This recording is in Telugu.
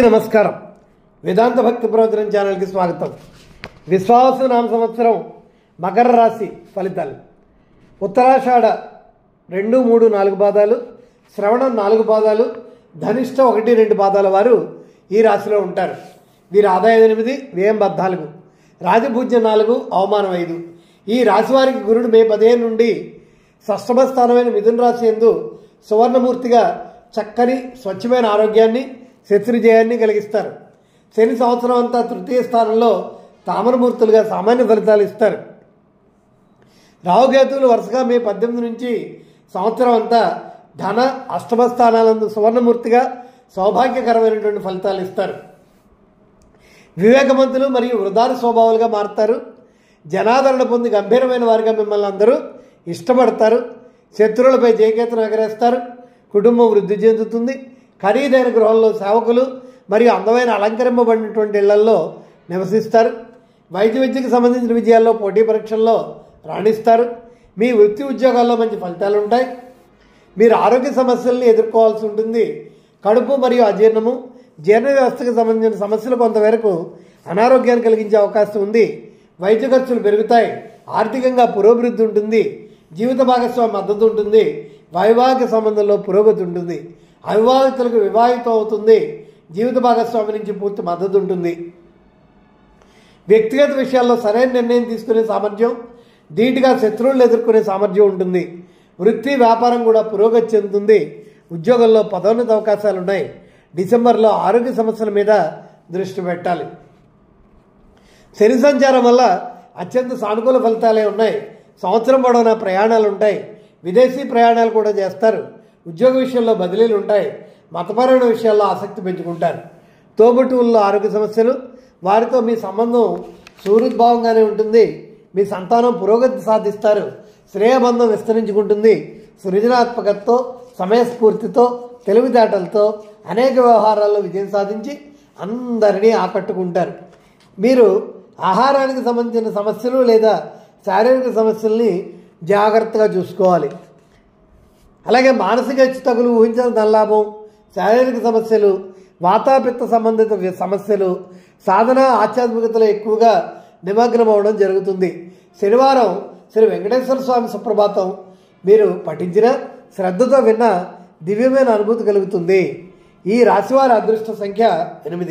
అందరికీ నమస్కారం. వేదాంత భక్తి ప్రవచనం ఛానల్కి స్వాగతం. విశ్వావసు నామ సంవత్సరం మకర రాశి ఫలితాలు. ఉత్తరాషాఢ 2, 3, 4 పాదాలు, శ్రవణం 4 పాదాలు, ధనిష్ట 1, 2 పాదాల వారు ఈ రాశిలో ఉంటారు. వీరి ఆదాయం 8, వ్యయం 14, రాజపూజ్యం 4, అవమానం 5. ఈ రాశి వారికి గురుడు మే 15 నుండి షష్ఠమ స్థానమైన మిథున రాశి యందు సువర్ణమూర్తిగా చక్కని స్వచ్ఛమైన ఆరోగ్యాన్ని, శత్రుజయాన్ని కలిగిస్తారు. శని సంవత్సరం అంతా తృతీయ స్థానంలో తామరమూర్తులుగా సామాన్య ఫలితాలు ఇస్తారు. రాహుకేతువులు వరుసగా మే 18 నుంచి సంవత్సరం అంతా ధన, అష్టమ స్థానాలందు సువర్ణమూర్తిగా సౌభాగ్యకరమైనటువంటి ఫలితాలు ఇస్తారు. వివేకవంతులు మరియు వృధార స్వభావాలుగా మారుతారు. జనాదరణ పొంది గంభీరమైన వారిగా మిమ్మల్ని అందరూ ఇష్టపడతారు. శత్రువులపై జయకేతను ఎగరేస్తారు. కుటుంబం వృద్ధి చెందుతుంది. ఖరీదైన గృహంలో సేవకులు మరియు అందమైన అలంకరింపబడినటువంటి ఇళ్లలో నివసిస్తారు. వైద్య విద్యకు సంబంధించిన విజయాల్లో, పోటీ పరీక్షల్లో రాణిస్తారు. మీ వృత్తి ఉద్యోగాల్లో మంచి ఫలితాలు ఉంటాయి. మీరు ఆరోగ్య సమస్యలను ఎదుర్కోవాల్సి ఉంటుంది. కడుపు మరియు అజీర్ణము, జీర్ణ వ్యవస్థకు సంబంధించిన సమస్యలు కొంతవరకు అనారోగ్యాన్ని కలిగించే అవకాశం ఉంది. వైద్య ఖర్చులు పెరుగుతాయి. ఆర్థికంగా పురోభివృద్ధి ఉంటుంది. జీవిత భాగస్వామి మద్దతు ఉంటుంది. వైవాహిక సంబంధంలో పురోగతి ఉంటుంది. అవివాహితులకు వివాహితం అవుతుంది. జీవిత భాగస్వామి నుంచి పూర్తి మద్దతు ఉంటుంది. వ్యక్తిగత విషయాల్లో సరైన నిర్ణయం తీసుకునే సామర్థ్యం, ధీటుగా శత్రువులను ఎదుర్కొనే సామర్థ్యం ఉంటుంది. వృత్తి, వ్యాపారం కూడా పురోగతి చెందుతుంది. ఉద్యోగంలో పదోన్నత అవకాశాలు ఉన్నాయి. డిసెంబర్లో ఆరోగ్య సమస్యల మీద దృష్టి పెట్టాలి. శని సంచారం వల్ల అత్యంత సానుకూల ఫలితాలే ఉన్నాయి. సంవత్సరం పొడవునా ప్రయాణాలు ఉంటాయి. విదేశీ ప్రయాణాలు కూడా చేస్తారు. ఉద్యోగ విషయంలో బదిలీలు ఉంటాయి. మతపరమైన విషయాల్లో ఆసక్తి పెంచుకుంటారు. తోబుట్టువుల్లో ఆరోగ్య సమస్యలు, వారితో మీ సంబంధం సుహృద్భావంగానే ఉంటుంది. మీ సంతానం పురోగతి సాధిస్తారు. శ్రేయబంధం విస్తరించుకుంటుంది. సృజనాత్మకతతో, సమయస్ఫూర్తితో, తెలివితేటలతో అనేక వ్యవహారాల్లో విజయం సాధించి అందరినీ ఆకట్టుకుంటారు. మీరు ఆహారానికి సంబంధించిన సమస్యలు లేదా శారీరక సమస్యల్ని జాగ్రత్తగా చూసుకోవాలి. అలాగే మానసిక హెచ్చుతగులు, ఊహించిన ధనలాభం, శారీరక సమస్యలు, వాతాపిత్త సంబంధిత సమస్యలు, సాధన, ఆధ్యాత్మికతలో ఎక్కువగా నిమగ్నం అవ్వడం జరుగుతుంది. శనివారం శ్రీ వెంకటేశ్వర స్వామి సుప్రభాతం మీరు పఠించిన, శ్రద్ధతో విన్న దివ్యమైన అనుభూతి కలుగుతుంది. ఈ రాశివారి అదృష్ట సంఖ్య 8.